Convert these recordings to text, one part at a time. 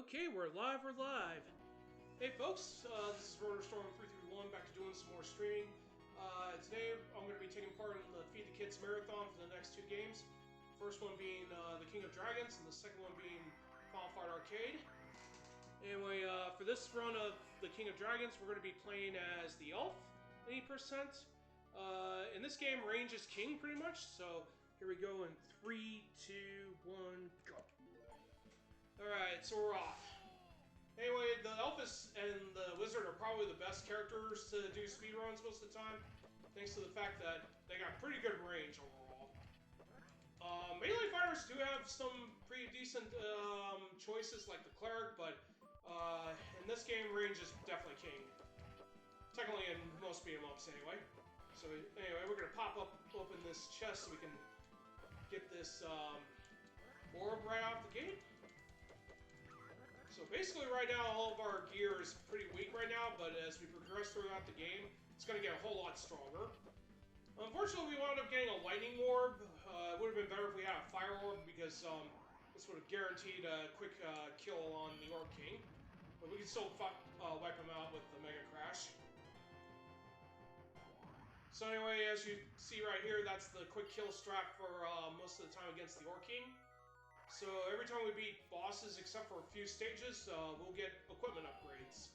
Okay, we're live. Hey folks, this is rotorstorm331, back to doing some more streaming. Today I'm going to be taking part in the Feed the Kids Marathon for the next two games. First one being the King of Dragons, and the second one being Final Fight Arcade. Anyway, for this run of the King of Dragons, we're going to be playing as the elf, 80%. In this game, range is king pretty much, so here we go in 3, 2, 1, go. Alright, so we're off. Anyway, the elf and the wizard are probably the best characters to do speedruns most of the time, thanks to the fact that they got pretty good range overall. Melee fighters do have some pretty decent choices like the cleric, but in this game, range is definitely king. Technically in most beat-em-ups anyway. So anyway, we're going to open this chest so we can get this orb right off the gate. So basically right now all of our gear is pretty weak right now, but as we progress throughout the game, it's going to get a whole lot stronger. Unfortunately, we wound up getting a lightning orb. It would have been better if we had a fire orb because this would have guaranteed a quick kill on the Orc King. But we can still wipe him out with the Mega Crash. So anyway, as you see right here, that's the quick kill strat for most of the time against the Orc King. So every time we beat bosses, except for a few stages, we'll get equipment upgrades.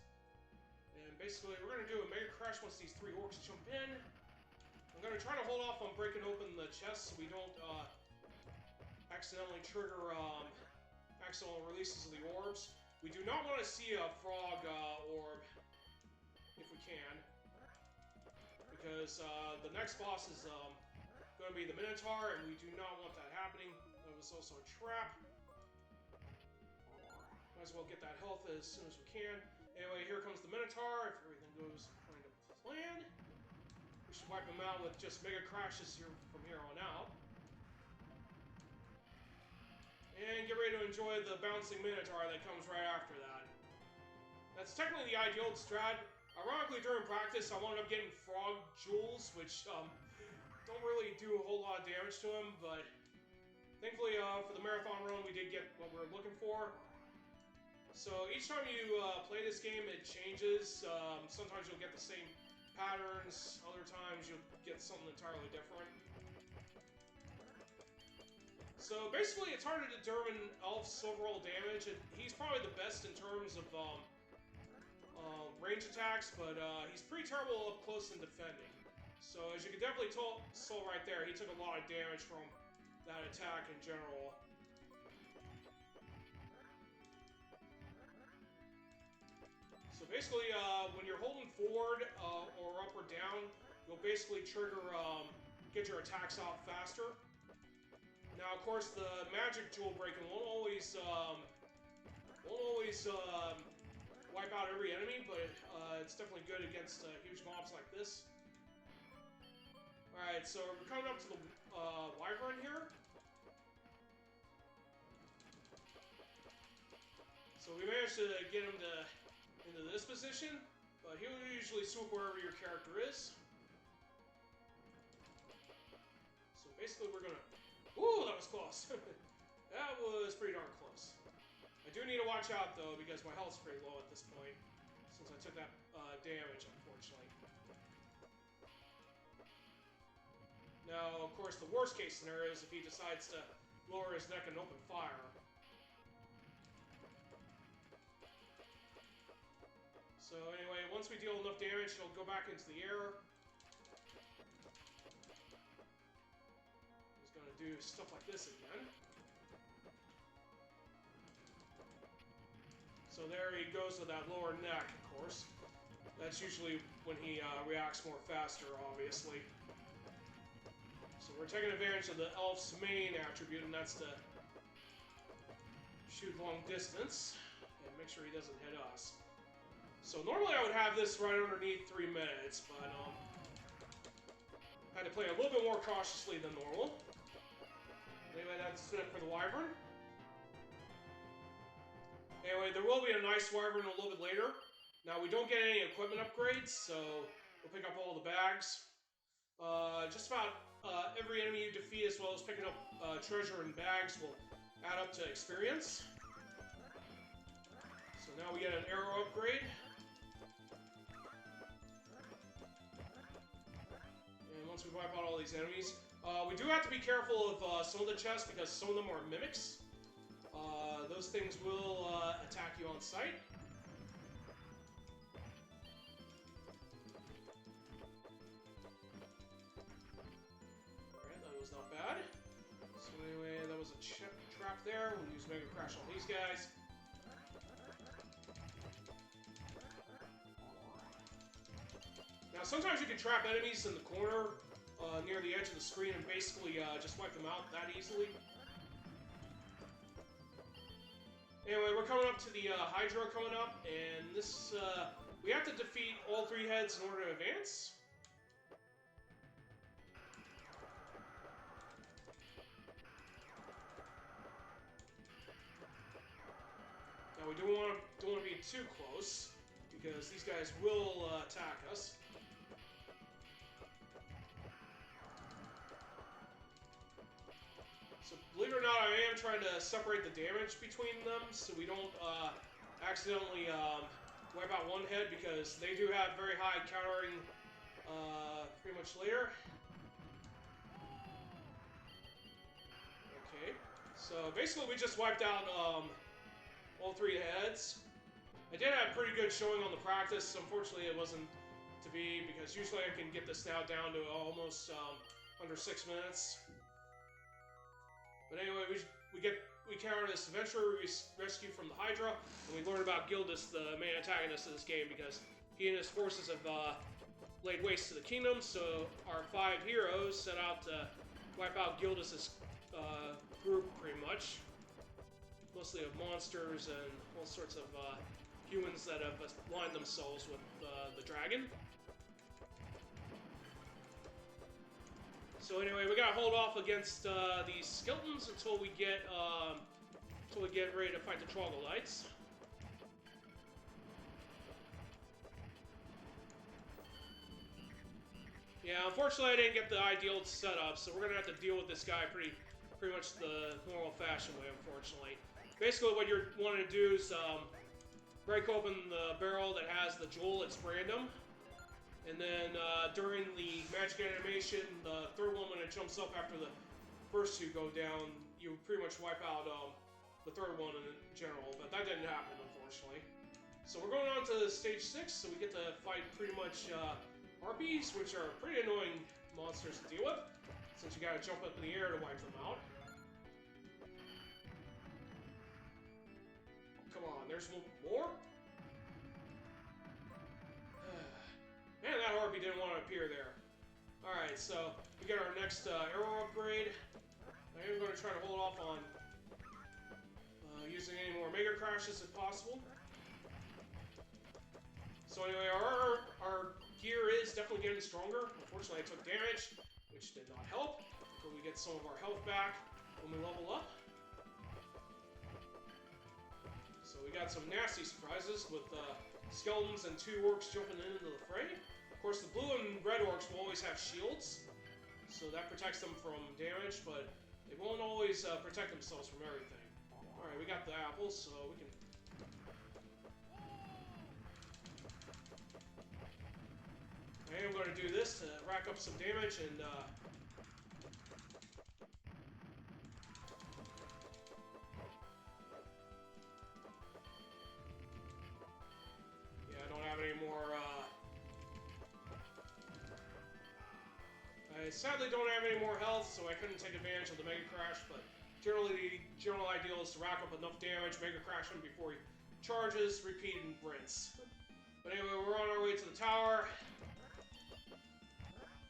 And basically, we're going to do a Mega Crash once these three orcs jump in. I'm going to try to hold off on breaking open the chest so we don't accidentally trigger accidental releases of the orbs. We do not want to see a frog orb, if we can. Because the next boss is going to be the Minotaur, and we do not want that happening. That was also a trap. Might as well get that health as soon as we can. Anyway, here comes the Minotaur. If everything goes according to plan, we should wipe him out with just Mega Crashes here from here on out. And get ready to enjoy the bouncing Minotaur that comes right after that. That's technically the ideal strat. Ironically, during practice, I wound up getting frog jewels, which don't really do a whole lot of damage to him, but thankfully for the marathon run, we did get what we were looking for. So each time you play this game, it changes. Sometimes you'll get the same patterns, other times you'll get something entirely different. So basically, it's hard to determine Elf's overall damage. He's probably the best in terms of range attacks, but he's pretty terrible up close and defending. So as you can definitely tell right there, he took a lot of damage from that attack in general. So basically, when you're holding forward or up or down, you'll basically get your attacks out faster. Now, of course, the magic jewel breaking won't always wipe out every enemy, but it's definitely good against huge mobs like this. Alright, so we're coming up to the Wyvern here. So we managed to get him into this position, but he'll usually swoop wherever your character is. So basically we're gonna... Ooh, that was close! That was pretty darn close. I do need to watch out, though, because my health's pretty low at this point, since I took that damage, unfortunately. Now, of course, the worst-case scenario is if he decides to lower his neck and open fire. So anyway, once we deal enough damage, he'll go back into the air. He's gonna do stuff like this again. So there he goes with that lower neck, of course. That's usually when he reacts more faster, obviously. So we're taking advantage of the elf's main attribute, and that's to shoot long distance and make sure he doesn't hit us. So normally I would have this right underneath 3 minutes, but I had to play a little bit more cautiously than normal. Anyway, that's it for the Wyvern. Anyway, there will be a nice Wyvern a little bit later. Now, we don't get any equipment upgrades, so we'll pick up all the bags. Just about every enemy you defeat, as well as picking up treasure and bags, will add up to experience. now we get an arrow upgrade. And once we wipe out all these enemies, we do have to be careful of some of the chests because some of them are mimics. Those things will attack you on sight. Alright, that was not bad. So anyway, that was a trap there. We'll use Mega Crash on these guys. Now sometimes you can trap enemies in the corner near the edge of the screen and basically just wipe them out that easily. Anyway, we're coming up to the Hydra coming up, and this, we have to defeat all 3 heads in order to advance. Now we don't want to be too close, because these guys will attack us. So, believe it or not, I am trying to separate the damage between them so we don't accidentally wipe out one head, because they do have very high countering pretty much later. Okay, so basically we just wiped out all 3 heads. I did have pretty good showing on the practice. Unfortunately, it wasn't to be, because usually I can get this now down to almost under 6 minutes. But anyway, we counter this adventurer we rescue from the Hydra, and we learn about Gildas, the main antagonist of this game, because he and his forces have laid waste to the kingdom. So our 5 heroes set out to wipe out Gildas's group, pretty much, mostly of monsters and all sorts of humans that have aligned themselves with the dragon. So anyway, we gotta hold off against these skeletons until we get ready to fight the troglodytes. Yeah, unfortunately I didn't get the ideal setup, so we're gonna have to deal with this guy pretty much the normal fashion way, unfortunately. Basically, what you're wanting to do is break open the barrel that has the jewel. It's random. And then during the magic animation, the 3rd one, when it jumps up after the first 2 go down, you pretty much wipe out the 3rd one in general, but that didn't happen, unfortunately. So we're going on to stage 6, so we get to fight pretty much harpies, which are pretty annoying monsters to deal with, since you gotta jump up in the air to wipe them out. Come on, there's more? Man, that harpy didn't want to appear there. Alright, so we get our next arrow upgrade. I am going to try to hold off on using any more Mega Crashes if possible. So anyway, our gear is definitely getting stronger. Unfortunately, I took damage, which did not help, until we get some of our health back when we level up. So we got some nasty surprises with skeletons and 2 orcs jumping into the fray. Of course, the blue and red orcs will always have shields, so that protects them from damage, but they won't always protect themselves from everything. Alright, we got the apples, so we can... I am going to do this to rack up some damage and... I don't have any more, I sadly don't have any more health, so I couldn't take advantage of the Mega Crash, but generally the general ideal is to rack up enough damage, Mega Crash him before he charges, repeat, and rinse. But anyway, we're on our way to the tower,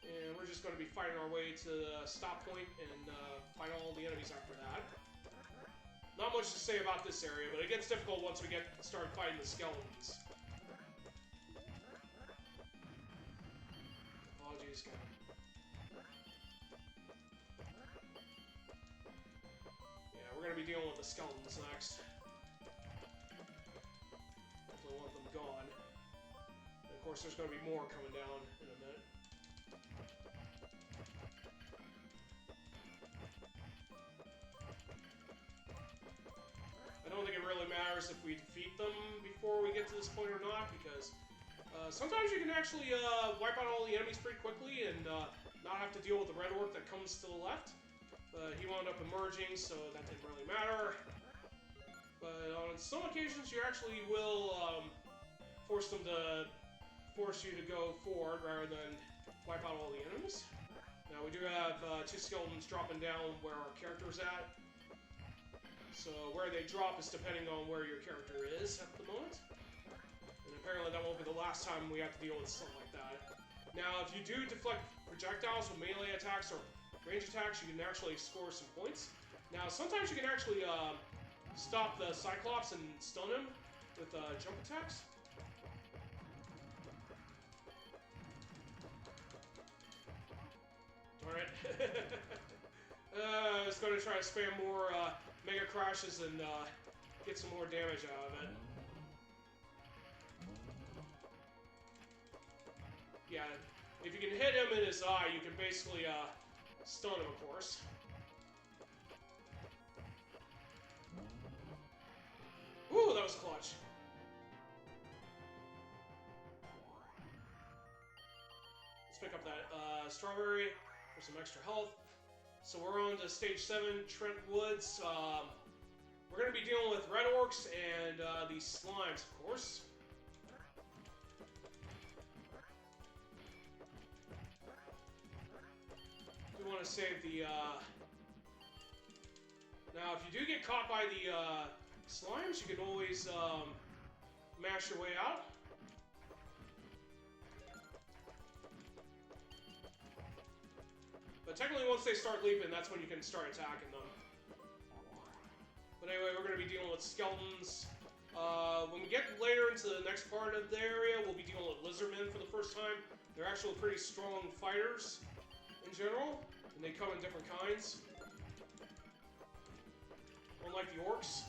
and we're just going to be fighting our way to the stop point and fight all the enemies after that. Not much to say about this area, but it gets difficult once we start fighting the skeletons. Apologies, guys. Yeah, we're going to be dealing with the skeletons next. Definitely want them gone. And of course, there's going to be more coming down in a minute. I don't think it really matters if we defeat them before we get to this point or not, because sometimes you can actually wipe out all the enemies pretty quickly and not have to deal with the red orc that comes to the left. But he wound up emerging, so that didn't really matter. But on some occasions, you actually will force you to go forward rather than wipe out all the enemies. Now we do have 2 skeletons dropping down where our character's at. So where they drop is depending on where your character is at the moment. And apparently that won't be the last time we have to deal with something like that. Now if you do deflect projectiles with melee attacks or range attacks, you can actually score some points. Now sometimes you can actually stop the Cyclops and stun him with jump attacks. Darn it. I was going to try to spam more Mega Crashes and get some more damage out of it. Yeah, if you can hit him in his eye, you can basically stun him, of course. Ooh, that was clutch. Let's pick up that strawberry for some extra health. So we're on to stage 7, Trent Woods. We're going to be dealing with red orcs and these slimes, of course. We want to save the... Now, if you do get caught by the slimes, you can always mash your way out. But technically, once they start leaping, that's when you can start attacking them. But anyway, we're going to be dealing with skeletons. When we get later into the next part of the area, we'll be dealing with lizardmen for the first time. They're actually pretty strong fighters in general, and they come in different kinds. Unlike the orcs.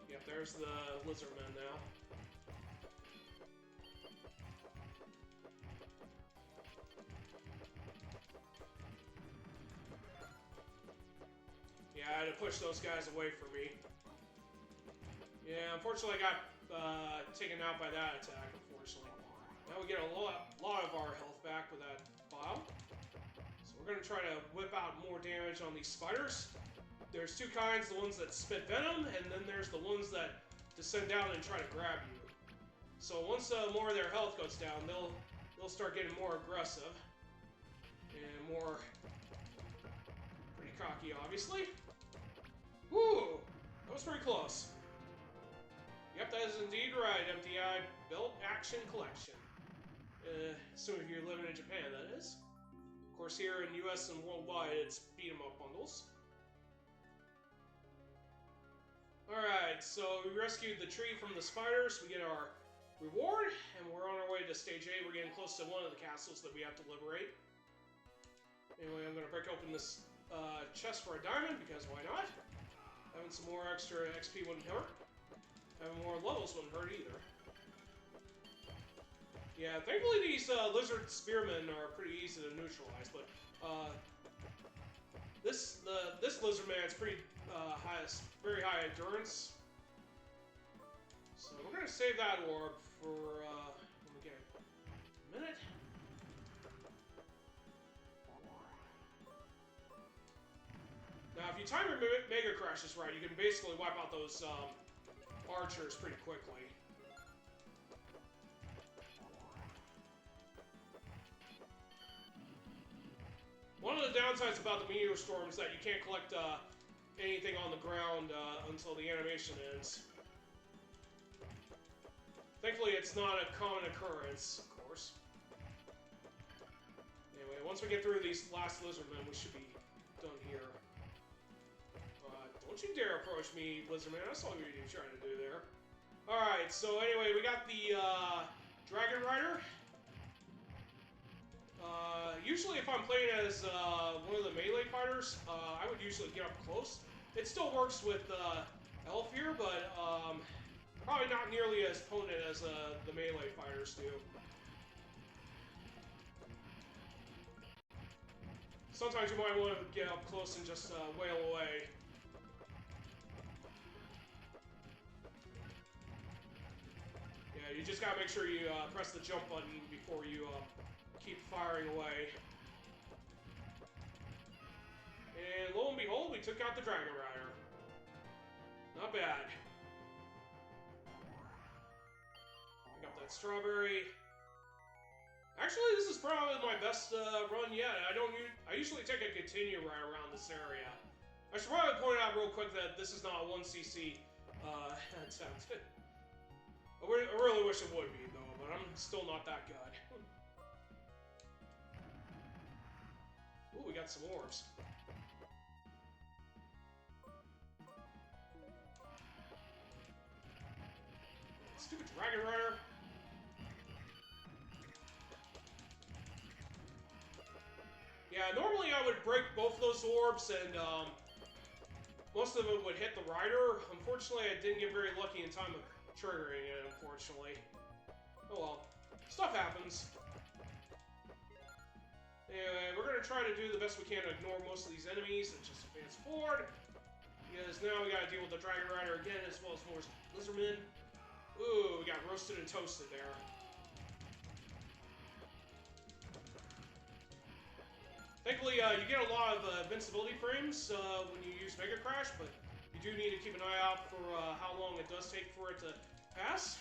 Yep, there's the lizardmen now. Yeah, I had to push those guys away from me. Yeah, unfortunately I got taken out by that attack, unfortunately. Now we get a lot of our health back with that vial. So we're going to try to whip out more damage on these spiders. There's 2 kinds, the ones that spit venom, and then there's the ones that descend down and try to grab you. So once more of their health goes down, they'll start getting more aggressive. And more... pretty cocky, obviously. Woo! That was pretty close. Yep, that is indeed right, MTI Belt Action Collection. Assuming you're living in Japan, that is. Of course, here in US and worldwide, it's beat-em-up bundles. Alright, so we rescued the tree from the spiders, we get our reward, and we're on our way to stage 8. We're getting close to one of the castles that we have to liberate. Anyway, I'm going to break open this chest for a diamond, because why not? Having some more extra XP wouldn't hurt. Having more levels wouldn't hurt either. Yeah, thankfully these lizard spearmen are pretty easy to neutralize, but this lizard man is pretty very high endurance. So we're gonna save that orb for when we get a minute. Now, if you time your Mega Crashes right, you can basically wipe out those archers pretty quickly. One of the downsides about the meteor storm is that you can't collect anything on the ground until the animation ends. Thankfully, it's not a common occurrence, of course. Anyway, once we get through these last lizardmen, we should be done here. Don't you dare approach me, lizardman. I saw what you were trying to do there. Alright, so anyway, we got the Dragon Rider. Usually if I'm playing as one of the melee fighters, I would usually get up close. It still works with Elf here, but Probably not nearly as potent as the melee fighters do. Sometimes you might want to get up close and just wail away. Yeah, you just gotta make sure you press the jump button before you keep firing away. And lo and behold, we took out the Dragon Rider. Not bad. Pick up that strawberry. Actually, this is probably my best run yet. I usually take a continue right around this area. I should probably point out real quick that this is not a 1cc attempt. I really wish it would be, though, but I'm still not that good. Ooh, we got some orbs. Stupid Dragon Rider. Yeah, normally I would break both those orbs and most of them would hit the rider. Unfortunately, I didn't get very lucky in time of triggering it, unfortunately. Oh well. Stuff happens. Anyway, we're going to try to do the best we can to ignore most of these enemies and just advance forward. Because now we got to deal with the Dragon Rider again, as well as more Lizardmen. Ooh, we got roasted and toasted there. Thankfully, you get a lot of invincibility frames when you use Mega Crash, but you do need to keep an eye out for how long it does take for it to pass.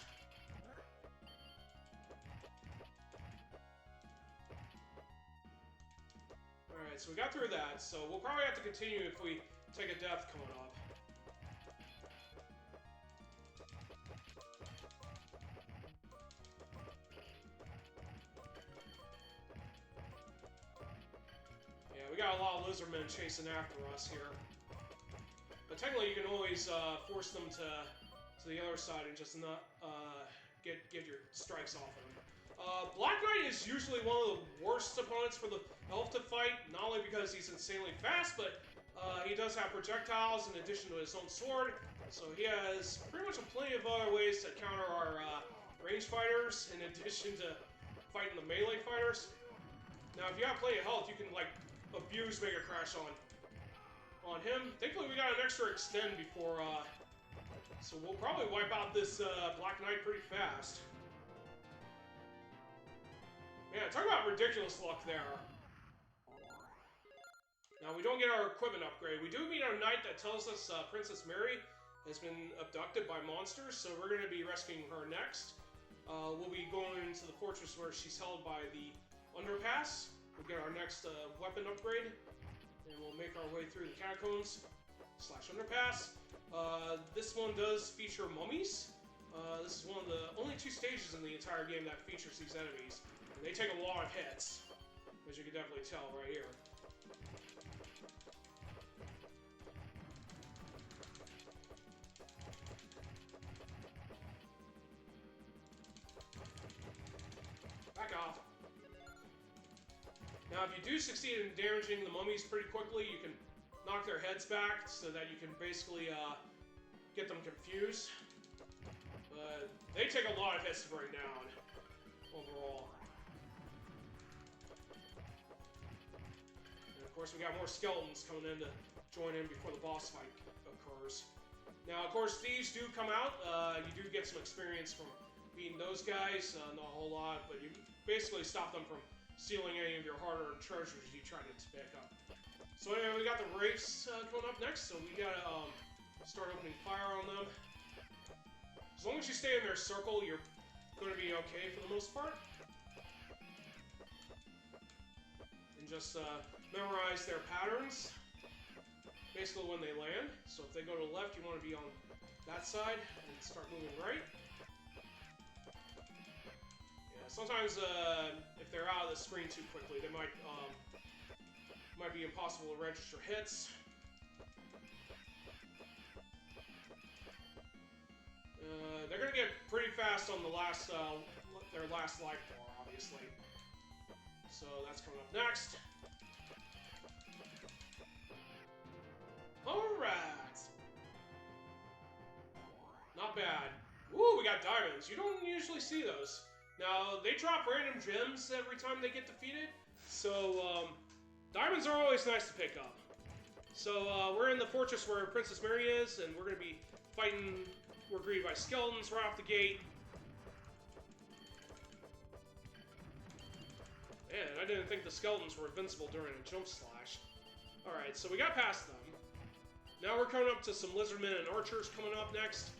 Alright, so we got through that, so we'll probably have to continue if we take a death coming up. Yeah, we got a lot of Lizardmen chasing after us here. But technically, you can always force them to the other side and just not get your strikes off of them. Black Knight is usually one of the worst opponents for the elf to fight, not only because he's insanely fast, but he does have projectiles in addition to his own sword, so he has pretty much plenty of other ways to counter our range fighters in addition to fighting the melee fighters. Now, if you have plenty of health, you can, like, abuse Mega Crash on him. Thankfully, we got an extra extend before, so we'll probably wipe out this Black Knight pretty fast. Man, talk about ridiculous luck there. Now, we don't get our equipment upgrade. We do meet our knight that tells us Princess Mary has been abducted by monsters, so we're going to be rescuing her next. We'll be going into the fortress where she's held by the underpass. We'll get our next weapon upgrade, and we'll make our way through the catacombs / underpass. This one does feature mummies. This is one of the only 2 stages in the entire game that features these enemies. And they take a lot of hits, as you can definitely tell right here. Back off. Now, if you do succeed in damaging the mummies pretty quickly, you can knock their heads back so that you can basically get them confused. But they take a lot of hits to bring down overall. And of course, we got more skeletons coming in to join in before the boss fight occurs. Now, of course, thieves do come out. You do get some experience from beating those guys. Not a whole lot, but you basically stop them from stealing any of your hard-earned treasures you try to pick up. So anyway, we got the wraiths coming up next, so we gotta start opening fire on them. As long as you stay in their circle, you're going to be okay for the most part. And just memorize their patterns, basically when they land. So if they go to the left, you want to be on that side and start moving right. Yeah, sometimes if they're out of the screen too quickly, they might be impossible to register hits. They're gonna get pretty fast on the last, their last life bar, obviously. So that's coming up next. Alright! Not bad. Ooh, we got diamonds. You don't usually see those. Now, they drop random gems every time they get defeated, so diamonds are always nice to pick up. So we're in the fortress where Princess Mary is, and we're going to be fighting. We're greeted by skeletons right off the gate. Man, I didn't think the skeletons were invincible during a jump slash. Alright, so we got past them. Now we're coming up to some lizardmen and archers coming up next.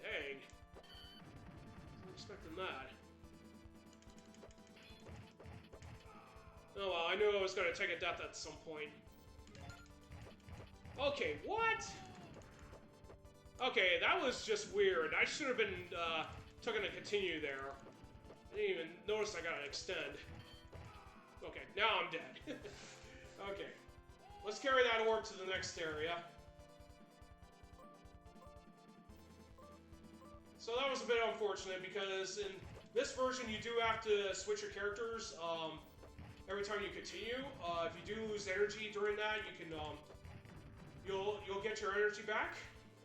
Dang. Wasn't expecting that. Oh well, I knew I was going to take a death at some point. Okay, what? Okay, that was just weird. I should have been taking a continue there. I didn't even notice I got an extend. Okay, now I'm dead. Okay, let's carry that orb to the next area. So that was a bit unfortunate because in this version you do have to switch your characters every time you continue. If you do lose energy during that, you can you'll get your energy back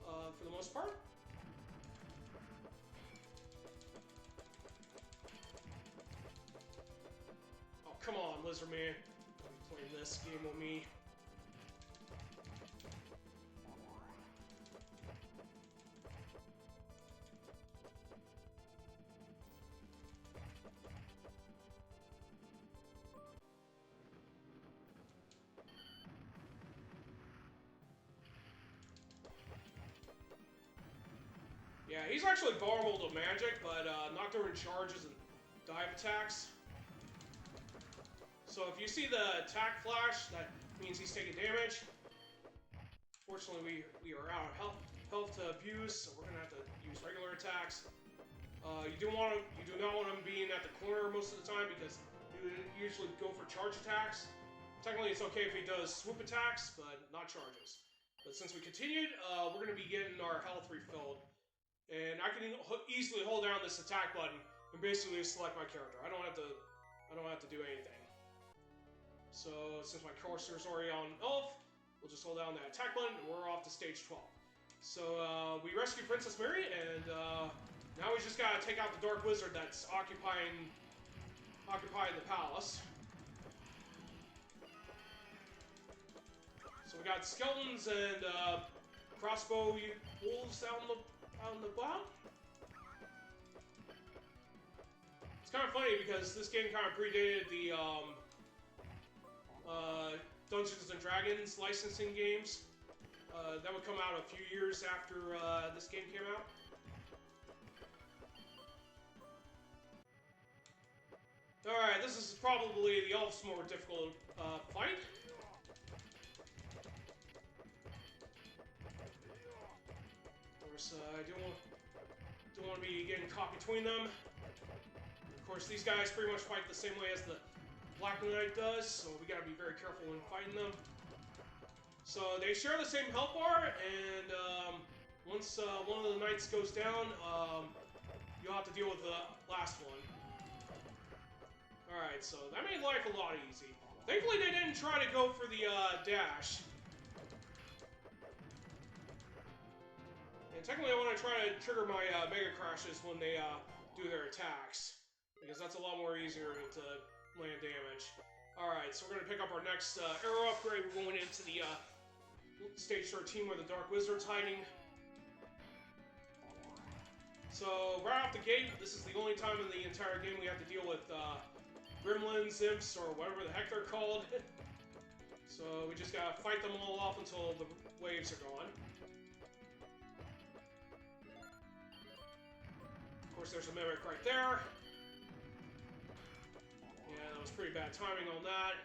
for the most part. Oh come on, Lizard Man! Don't play this game with me. Yeah, he's actually vulnerable to magic, but not during charges and dive attacks. So if you see the attack flash, that means he's taking damage. Fortunately, we are out of health to abuse, so we're gonna have to use regular attacks. You do not want him being at the corner most of the time because you usually go for charge attacks. Technically, it's okay if he does swoop attacks, but not charges. But since we continued, we're gonna be getting our health refilled. And I can easily hold down this attack button and basically select my character. I don't have to do anything. So since my cursor is already on elf, we'll just hold down that attack button and we're off to stage 12. So we rescued Princess Mary, and now we just gotta take out the dark wizard that's occupying the palace. So we got skeletons and crossbow wolves out in the bottom. It's kind of funny because this game kind of predated the Dungeons and Dragons licensing games that would come out a few years after this game came out. Alright, this is probably the elf's more difficult fight. Of course, I don't want to be getting caught between them. Of course, these guys pretty much fight the same way as the Black Knight does, so we gotta be very careful when fighting them. So they share the same health bar, and once one of the knights goes down, you'll have to deal with the last one. Alright, so that made life a lot easy. Thankfully, they didn't try to go for the dash. And technically, I want to try to trigger my Mega Crashes when they do their attacks, because that's a lot more easier to land damage. Alright, so we're going to pick up our next arrow upgrade. We're going into the stage 13 where the Dark Wizard's hiding. So, right off the gate, this is the only time in the entire game we have to deal with gremlins, imps, or whatever the heck they're called. So, we just gotta fight them all off until the waves are gone. Of course, there's a mimic right there. Yeah, that was pretty bad timing on that.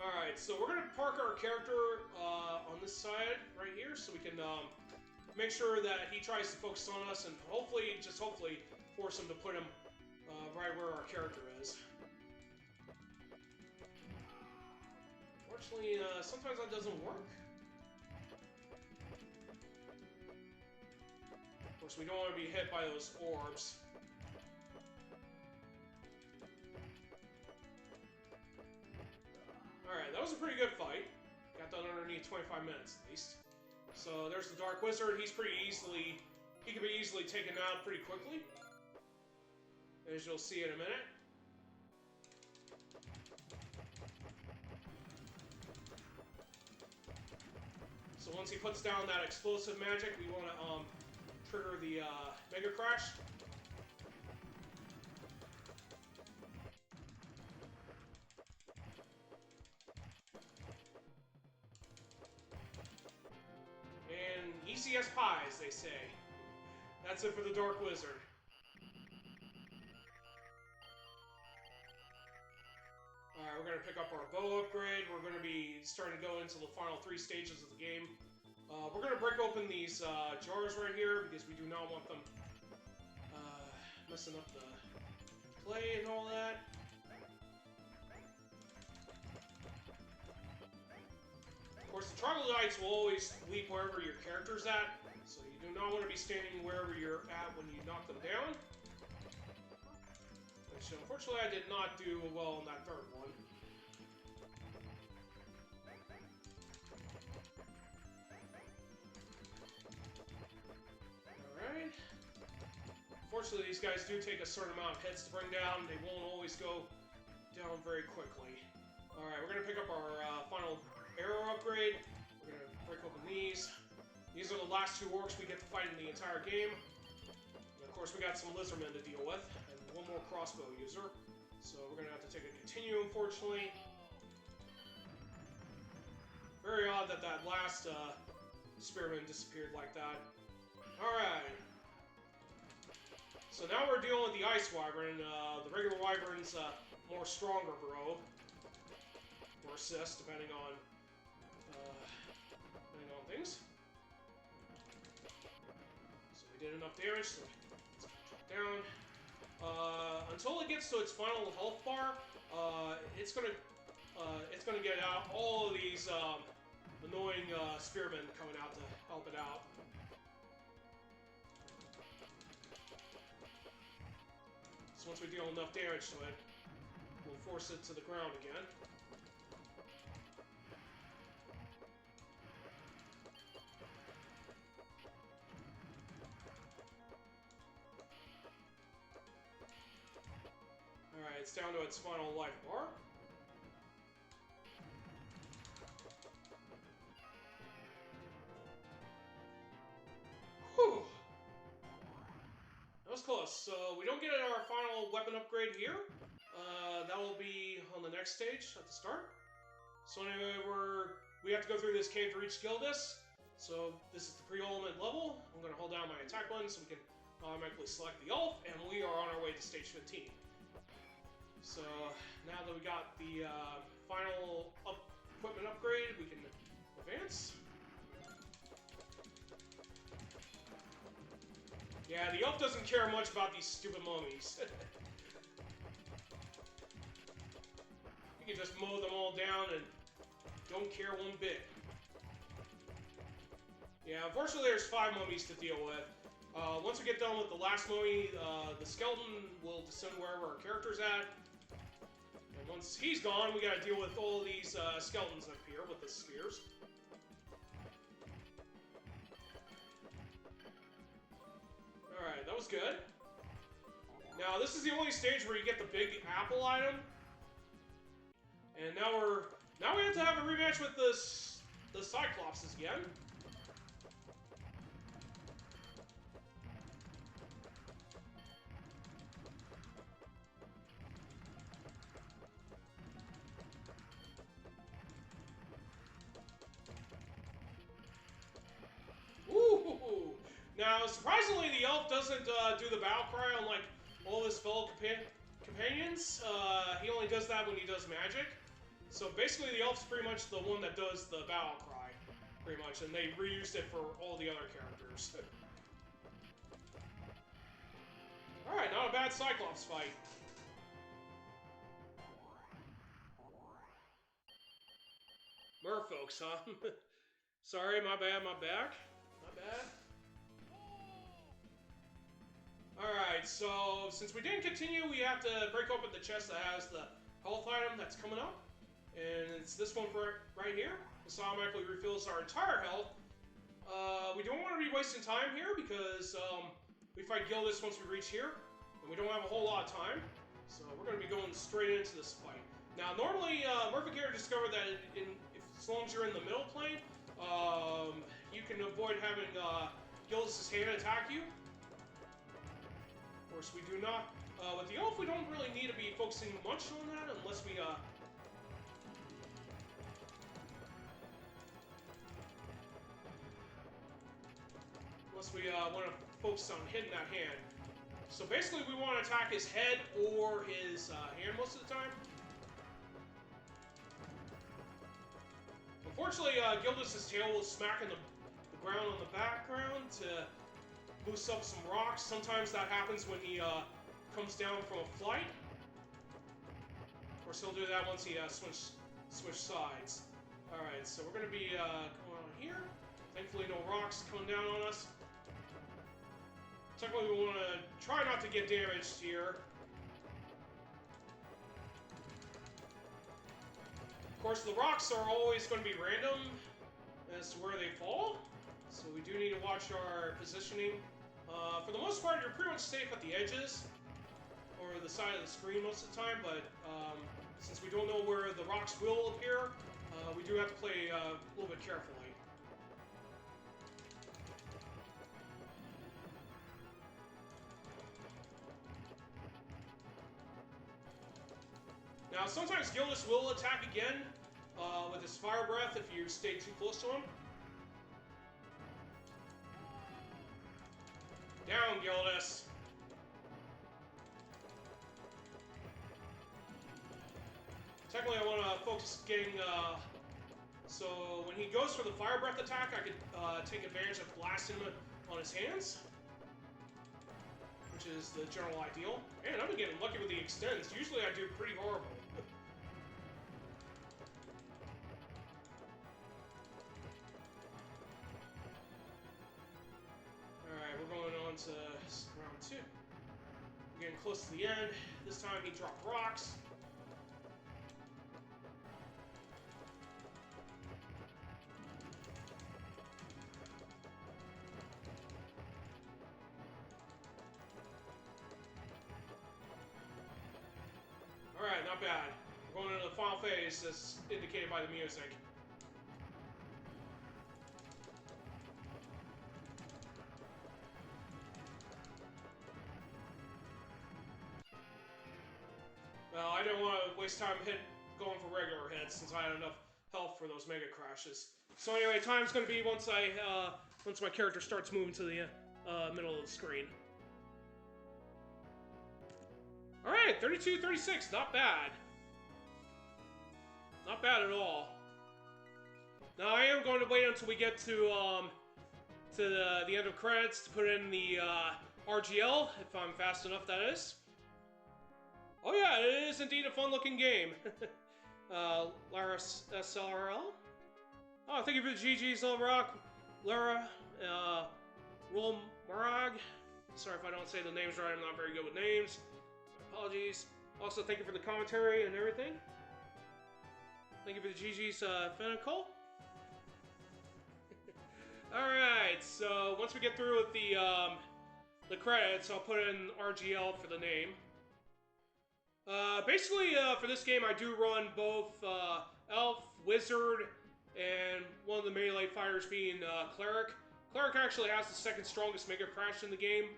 Alright, so we're going to park our character on this side right here so we can make sure that he tries to focus on us and hopefully, just hopefully, force him to put him right where our character is. Unfortunately, sometimes that doesn't work. Of course, we don't want to be hit by those orbs. Alright, that was a pretty good fight. Got done underneath 25 minutes at least. So there's the Dark Wizard. He's pretty easily... He can be easily taken out pretty quickly. As you'll see in a minute. So once he puts down that explosive magic, we want to trigger the Mega Crash. And easy as pie, as they say. That's it for the Dark Wizard. Alright, we're going to pick up our bow upgrade. We're going to be starting to go into the final 3 stages of the game. We're going to break open these jars right here because we do not want them messing up the clay and all that. Of course, the troglodytes will always leap wherever your character's at, so you do not want to be standing wherever you're at when you knock them down. Which, unfortunately, I did not do well in that third one. Alright. Unfortunately, these guys do take a certain amount of hits to bring down. They won't always go down very quickly. Alright, we're going to pick up our final arrow upgrade. We're going to break open these. These are the last 2 orcs we get to fight in the entire game. And of course, we got some lizardmen to deal with, and 1 more crossbow user. So we're going to have to take a continue, unfortunately. Very odd that that last spearman disappeared like that. Alright. So now we're dealing with the Ice Wyvern. The regular Wyvern's more stronger bro. Or assist, depending on things. So we did enough damage, so let's drop down. Until it gets to its final health bar, it's gonna get out all of these annoying spearmen coming out to help it out. So once we deal enough damage to it, we'll force it to the ground again. Alright, it's down to its final life bar. Whew! That was close. So we don't get our final weapon upgrade here. That will be on the next stage at the start. So anyway, we have to go through this cave to reach skill disc. So this is the pre-element level. I'm going to hold down my attack button so we can automatically select the elf, and we are on our way to stage 15. So now that we got the final equipment upgrade, we can advance. Yeah, the elf doesn't care much about these stupid mummies. You can just mow them all down and don't care one bit. Yeah, unfortunately there's 5 mummies to deal with. Once we get done with the last mummy, the skeleton will descend wherever our character's at. And once he's gone, we gotta deal with all of these skeletons up here with the spears. Alright, that was good. Now, this is the only stage where you get the big apple item. And now we have to have a rematch with the Cyclopses again. Ooh! Now, surprisingly, the elf doesn't do the battle cry on like all his fellow companions. He only does that when he does magic. So basically, the elf's pretty much the one that does the battle cry, pretty much, and they reused it for all the other characters. All right, not a bad Cyclops fight. Merfolks, huh? Sorry, my bad, my back. My bad. Alright, so since we didn't continue, we have to break open the chest that has the health item that's coming up. And it's this one right here. This automatically refills our entire health. We don't want to be wasting time here because we fight Gildas once we reach here. And we don't have a whole lot of time. So we're going to be going straight into this fight. Now, normally, Murphy Carrier discovered that as long as you're in the middle plane, you can avoid having Gildas' hand attack you. Of course, we do not. With the Elf, we don't really need to be focusing much on that unless we want to focus on hitting that hand. So basically, we want to attack his head or his hand most of the time. Unfortunately, Gildas' tail will smack in the ground on the background to boost up some rocks. Sometimes that happens when he comes down from a flight. Of course, he'll do that once he switch sides. Alright, so we're going to be going on here. Thankfully, no rocks coming down on us. Technically, we want to try not to get damaged here. Of course, the rocks are always going to be random as to where they fall, so we do need to watch our positioning. For the most part, you're pretty much safe at the edges or the side of the screen most of the time, but since we don't know where the rocks will appear, we do have to play a little bit carefully. Now, sometimes Gildas will attack again with his fire breath if you stay too close to him. Down, Gildas! Technically, I want to focus getting... so, when he goes for the fire breath attack, I could take advantage of blasting him on his hands, which is the general ideal. And I've been getting lucky with the extends. Usually I do pretty horrible. Alright, we're going on to round 2. We're getting close to the end. This time he dropped rocks. Alright, not bad. We're going into the final phase as indicated by the music. Well, I didn't want to waste time going for regular hits since I had enough health for those mega crashes. So anyway, time's going to be once my character starts moving to the middle of the screen. Alright, 32-36, not bad. Not bad at all. Now I am going to wait until we get to the end of credits to put in the RGL, if I'm fast enough, that is. Oh yeah, it is indeed a fun-looking game. Lara SRL. Oh, thank you for the GG's, Lara, Rul Marag. Sorry if I don't say the names right, I'm not very good with names. Apologies. Also, thank you for the commentary and everything. Thank you for the GG's, Fenical. Alright, so once we get through with the credits, I'll put in RGL for the name. Basically, for this game, I do run both Elf, Wizard, and one of the melee fighters being Cleric. Cleric actually has the second strongest Mega Crash in the game,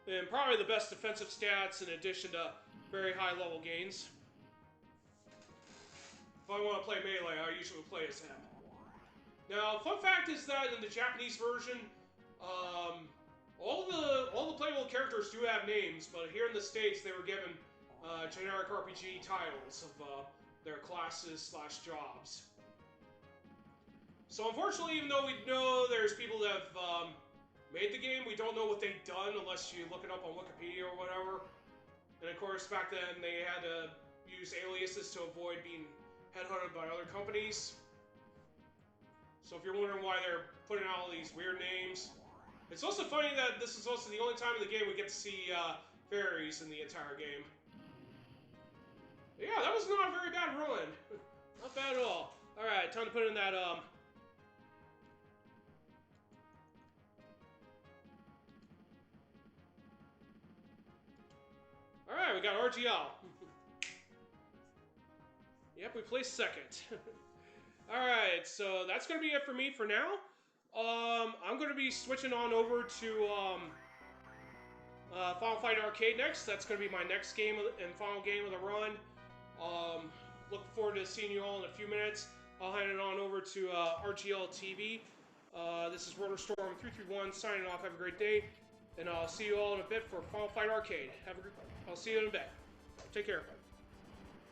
and probably the best defensive stats in addition to very high level gains. If I want to play melee, I usually play as him. Now, fun fact is that in the Japanese version, all the playable characters do have names, but here in the States, they were given generic RPG titles of their classes/jobs. So unfortunately, even though we know there's people that have made the game, we don't know what they've done unless you look it up on Wikipedia or whatever. And of course, back then they had to use aliases to avoid being headhunted by other companies. So if you're wondering why they're putting out all these weird names, it's also funny that this is also the only time in the game we get to see fairies in the entire game. Yeah, that was not a very bad run. Not bad at all. Alright, time to put in that, Alright, we got RGL. Yep, we placed second. Alright, so that's going to be it for me for now. I'm going to be switching on over to, Final Fight Arcade next. That's going to be my next game and final game of the run. Look forward to seeing you all in a few minutes. I'll hand it on over to RGLtv. This is rotorstorm331 signing off. Have a great day, and I'll see you all in a bit for Final Fight Arcade. I'll see you in a bit. Take care.